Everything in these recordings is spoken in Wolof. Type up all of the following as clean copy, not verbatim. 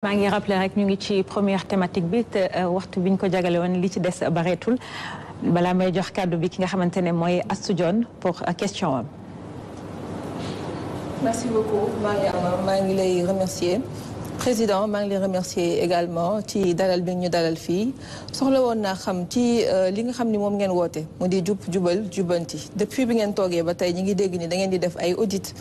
maa ngi rappelé rek ñu ngi ci première thématique bi te waxtu bi ñu ko jagale woon li ci des bareetul balaa may jox kàddu bi ki nga xamante ne mooy Astou Dione pour question am. Merci beaucoup Mariama maa ngi lay remercier président maa ngi lay remercier également ci dalal bi ñu dalal fii soxla woon naa xam ci li nga xam ni moom ngeen woote mu di jub jubal jubanti depuis bi ngeen toogee ba tey ñi ngi dégg ni da ngeen di def ay audit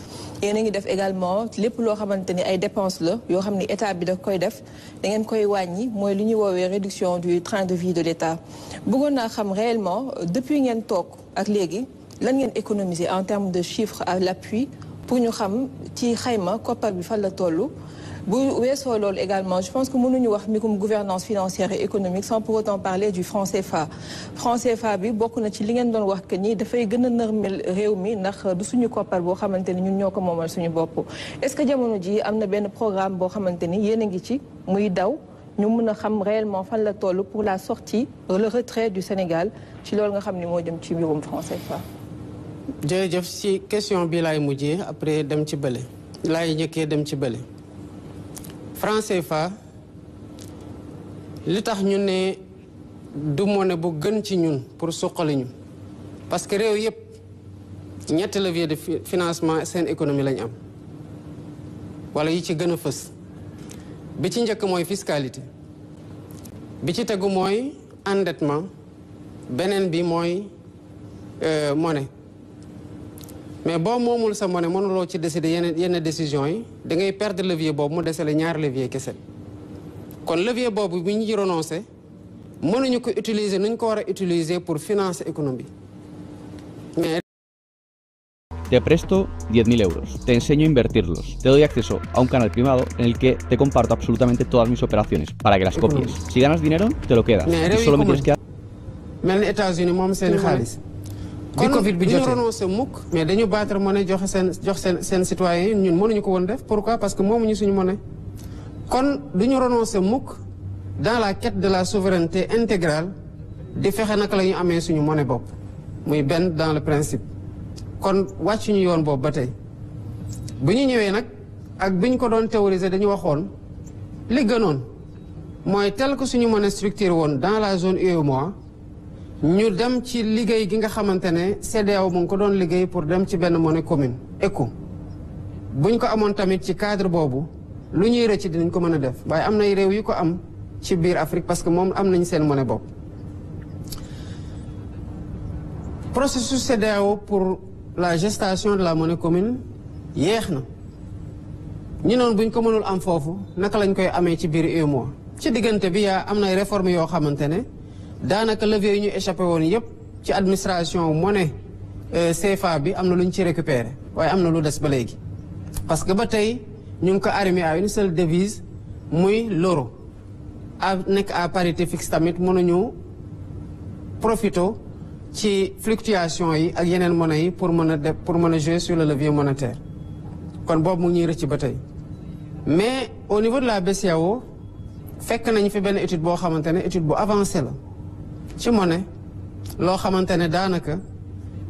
yéen a ngi def également lépp loo xamante ni ay dépenses la yoo xam ni état bi da koy def da ngeen koy wàññi mooy li ñuy woowee réduction du train de vie de l'état bëggoon naa xam réellement depuis ngeen toog ak léegi lan ngeen économiser en termes de chiffres à l'appui pour ñu xam ci xayma koppar bi fan la toll bu weesoo loolu également je pense que mënuñu wax mbirum gouvernance financière et économique sans pour autant parler du franc CFA. franc CFA bi bokk na ci li ngeen doon wax que ni dafay gën a nërmel réew mi ndax du suñu koppar boo xamante ni ñun ñoo ko moomal suñu bopp. est-ce que jamono ji am na benn programme boo xamante ni yéen a ngi ci muy daw ñu mën a xam réellement fan la toll pour la sortie le retrait du Sénégal ci loolu nga xam ni moo jëm ci mbirum franc CFA. jërëjëf ci question bi laay mujjee après dem ci bële laay njëkkee dem ci bële franc CFA li tax ñu ne du monnaie bu gën ci ñun pour suqali ñu parce que réew yëpp ñetti levier de financement seen économie lañ am wala yi ci gën a fës bi ci njëkk mooy fiscalité bi ci tegu mooy endettement beneen bi mooy monnaie mais boo moomul sa monnaie mënuloo ci décider yenn décisions yi da ngay perdre levier boobu mu dese la ñaari levier kese kon levier boobu bi ñu ci renoncé mënuñu ko utiliser nuñ ko war a utiliser pour financer économie mais Te presto 10.000 euros, te enseño a invertirlos, te doy acceso a un canal privado en el que te comparto absolutamente todas mis operaciones para que las copies. Si ganas dinero, te lo quedas. mais Y réew solo me yi tienes que dar mel ni États-Unis moom seen xaalis bi Covid bi jotee renoncé mukk mais dañu battre monnaie jox seen citoyens yi ñun mënuñu ko woon def pourquoi parce que moomuñu suñu monnaie kon duñu renoncé mukk dans la quête de la souveraineté intégrale di fexe naka la ñu amee suñu monnaie bopp muy benn dans le principe kon wàccuñu yoon boobu ba tey bu ñu ñëwee nag ak bi ñu ko doon théoriser dañu waxoon li gënoon mooy tel que suñu monnaie structurée woon dans la zone UEMOA ñu dem ci liggéey gi nga xamante ne CEDEAO mu ngi ko doon liggéey pour dem ci benn monnaie commune ECO buñ ko amoon tamit ci cadre boobu lu ñuy rëcc dinañ ko mën a def waaye am nay réew yu ko am ci biir Afrique parce que moom am nañ seen monnaie bopp. processus CEDEAO pour la gestation de la monnaie commune yéex na ñu noonu buñ ko mënul am foofu naka lañ koy amee ci biir UEMOA ci diggante bi yaa am nay réformes yoo xamante ne. daanaka levier yi ñu échappé woon yëpp ci administration monnaie CFA bi am na lu ñu ci récupéré waaye am na lu des ba léegi parce que ba tey ñu ngi ko arrimé à une seule devise muy l'euro a nekk à parité fixe tamit mënuñu profito ci fluctuation yi ak yeneen monnaie yi pour mën a def pour mën a jouer sur le levier monétaire kon boobu mu ngi ñuy rëcc ba tey mais au niveau de la BCEAO fekk nañu fi benn étude boo xamante ne étude bu avancée la ci monnaie loo xamante ne daanaka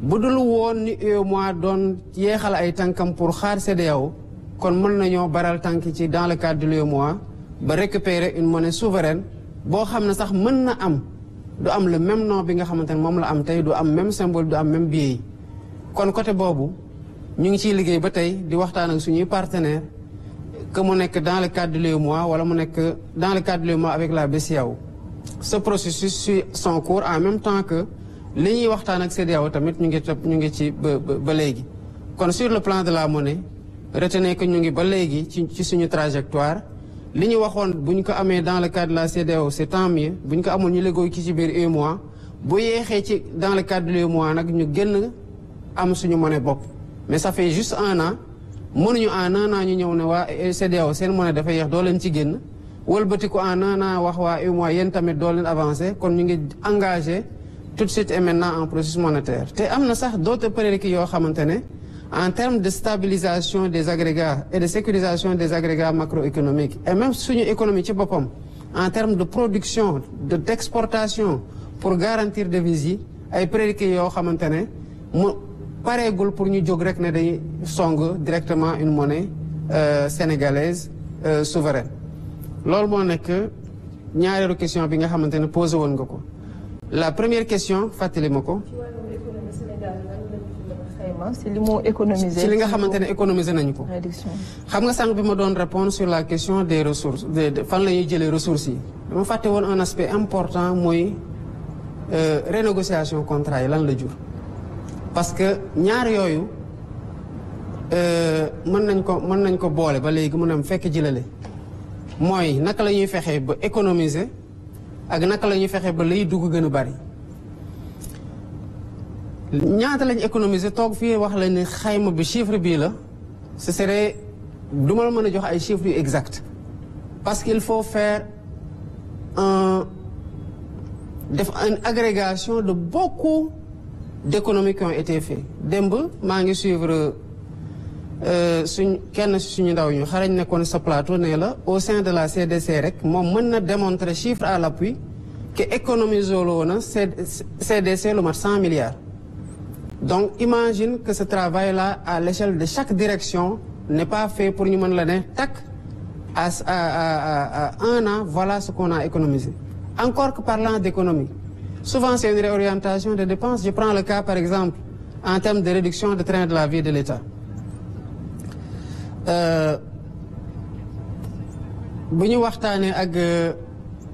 bu dul woon ni UEMOA doon yeexal ay tànkam pour xaar CEDEAO kon mën nañoo baral tànk ci dans le cadre de l'UEMOA ba récupérer une monnaie souveraine boo xam ne sax mën na am du am le même nom bi nga xamante ne moom la am tey du am même symbole du am même billet yi kon côté boobu ñu ngi ciy liggéey ba tey di waxtaan ak suñuy partenaires que mu nekk dans le cadre de l'UEMOA wala mu nekk dans le cadre de l'UEMOA avec la BCEAO. Ce processus suit son cours en même temps que li ñuy waxtaan ak CEDEAO tamit ñu ngi ci ba léegi kon sur le plan de la monnaie retenez que ñu ngi ba léegi ci suñu trajectoire li ñu waxoon bu ñu ko amee dans le cadre de la CEDEAO c'est tant mieux bu ñu ko amul ñu léegoo ci biir UEMOA bu yeexee ci dans le cadre de l'UEMOA nag ñu génn am suñu monnaie bopp mais ça fait juste un an mënuñu en un an ñu ñëw ne waa CEDEAO seen monnaie dafa yeex doo leen ci génn wëlbati ko en un an wax waa UEMOA yéen tamit doo leen avancé kon ñu ngi engagé tout de suite et maintenant en processus monétaire te am na sax d'autres prérequis yoo xamante ne en termes de stabilisation des agrégats et de sécurisation des agrégats macroéconomiques et même suñu économie ci boppam en termes de production d'exportation pour garantir devises yi ay prérequis yoo xamante ne mu pareegul pour ñu jóg rek ne dañuy song directement une monnaie sénégalaise souveraine loolu moo nekk ñaareelu question bi nga xamante ne posé woon nga ko. La première question fàttali ma ko. ci li mu économiser ci li nga xamante ne économiser nañu ko. xam nga sànq bi ma doon répondre sur la question des ressources fan la ñuy jëlee ressources yi. dama fàtte woon un aspect important mooy renégociation contrat yi lan la jur. parce que ñaar yooyu mën nañ ko boole ba léegi mun am fekk jilale mooy naka la ñuy fexee ba économiser ak naka la ñuy fexee ba lay dugg gën a bari. ñaata lañ économiser toog fii wax la ni xayma bi chiffre bii la ce serait du ma la mën a jox ay chiffres yu exact parce qu'il faut faire une agrégation de beaucoup d'économies qui ont été faites. démb maa ngi suivre kenn suñu ndaw ñu xarañ nekkoon sa plateau ne la au sein de la CDC rek moom mën na démontrer chiffre à l'appui que économiser loo na CDC lu mat 100 milliards. Donc imagine que ce travail-là à l'échelle de chaque direction n'est pas fait pour ñu mën la ne tac à un an voilà ce qu'on a économisé. Encore que parlant d'économie, souvent c'est une réorientation des dépenses. Je prends le cas par exemple en termes de réduction de train de la vie de l'État. Bu ñu waxtaanee ak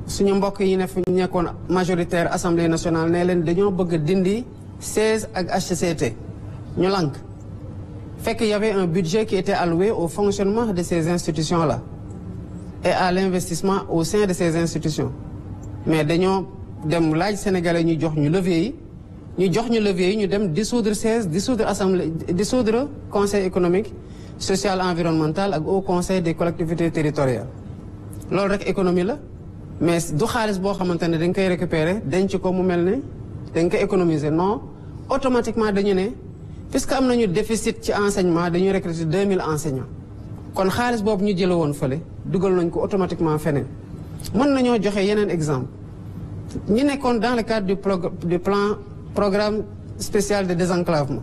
suñu mbokk yi ne fu ñu nekkoon majoritaire Assemblée nationale ne leen dañoo bëgg a dindi 16 ak HCCT ñu lànk fekk y avait un budget qui était alloué au fonctionnement de ces institutions-là et à l'investissement au sein de ces institutions mais dañoo dem laaj sénégalais ñu jox ñu levier yi ñu dem dissoudre 16 dissoudre conseil économique social environnemental ak au conseil des collectivités territoriales loolu rek économie la mais du xaalis boo xamante ne dañ koy récupérer denc ko mu mel ne dañ ko économiser non automatiquement dañu ne puisque am nañu déficit ci enseignement dañuy recruter 2000 enseignants kon xaalis boobu ñu jële woon fële dugal nañ ko automatiquement feneen. mën nañoo joxe yeneen exemple ñi nekkoon dans le cadre du programme spécial de désenclavement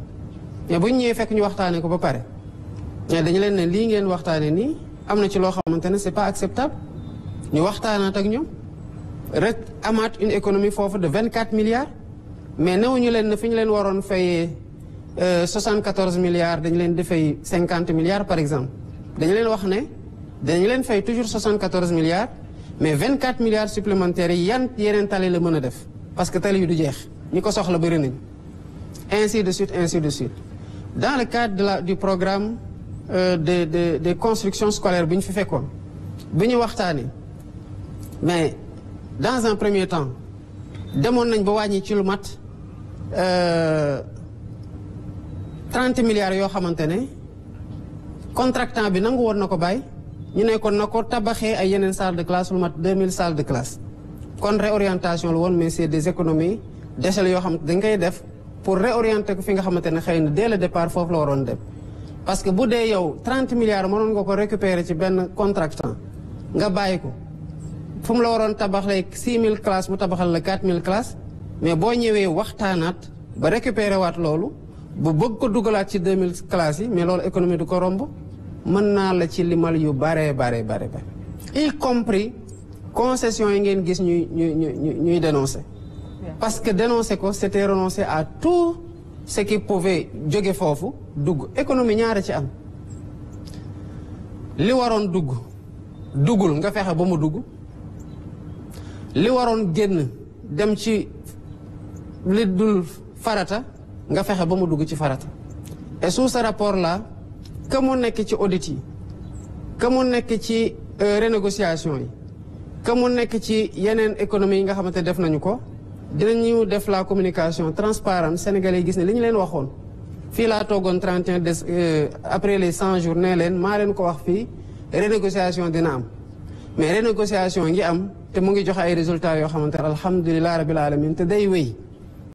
mais bu ñu ñëwee fekk ñu waxtaanee ko ba pare mais dañu leen ne lii ngeen waxtaanee nii am na ci loo xamante ne c'est pas acceptable ñu waxtaanaat ak ñoom rek amaat une économie foofu de 24 milliards. mais newuñu leen ne fi ñu leen waroon fayee 74 milliards dañu leen di fay 50 milliards par exemple dañu leen wax ne dañu leen fay toujours 74 milliards mais 24 milliards supplémentaires yi yeneen tali la mën a def parce que tali yu du jeex ñi ko soxla bëri nañ ainsi de suite ainsi de suite. Dans le cadre du programme de construction scolaire bi ñu fi fekkoon bi ñu waxtaanee mais dans un premier temps demoon nañ ba wàññi ci lu mat 30 milliards yoo xamante ne contractant bi nangu woon na ko bàyyi ñu ne kon na ko tabaxee ay yeneen salle de classe lu mat 2000 salles de classe kon réorientation la woon mais c'est des économies d'échelle yoo xam dañ koy def pour réorienter ko fi nga xamante ne xëy na dès le départ foofu la waroon dem parce que bu dee yow 30 milliards mënoon nga ko récupérer ci benn contractant nga bàyyi ko fu mu la waroon tabaxlee 6000 classes mu tabaxal la 4000 classes mais boo ñëwee waxtaanaat ba récupérer waat loolu bu bëgg ko dugalaat ci 2000 classes yi mais loolu économie du ko romb mën naa la ci limal yu bare y compris concessions yi ngeen gis ñuy dénoncer parce que dénoncer ko c'était renoncer à tout ce qui pouvait jóge foofu dugg économie ñaara ci am li waroon duggul nga fexe ba mu dugg li waroon génn dem ci li dul farata nga fexe ba mu dugg ci farata et sous ce rapport là que mu nekk ci audit yi que mu nekk ci renégociation yi que mu nekk ci yeneen économie yi nga xamante def nañu ko dinañu def la communication transparente sénégalais yi gis ne li ñu leen waxoon fii laa toogoon 31 après les 100 jours ne leen maa leen ko wax fii renégociation dina am mais renégociation ngi am te mu ngi joxe ay résultats yoo xamante ne alhamdulilah rabil alamin te day wéy